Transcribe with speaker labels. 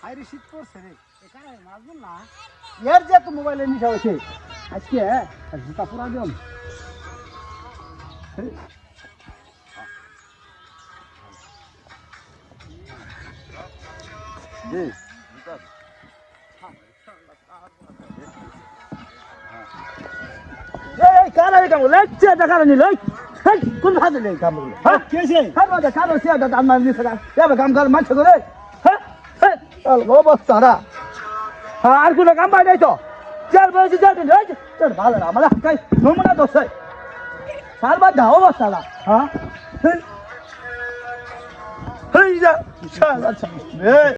Speaker 1: হাইরে শীত পড়ছে রে এখানে মাছবো না এর যে তো মোবাইলে নিশা হয়েছে আজকে জুতা পুরা দিলাম কারা কাম লেচ্ছে দেখা নিল কোন ভাজে নেই কাম হ্যাঁ কেছে কারো কারো সে দাদা আমার নিছে যাবে কাম কর মাছ করে হ্যাঁ হ্যাঁ অবস্থা না আর কোন কাম পাই নাই তো চার বছর যাবেন চল ভালো না আমার কাই নমুনা দোষ সারবার দাও অবস্থা না হ্যাঁ হেই যা শালা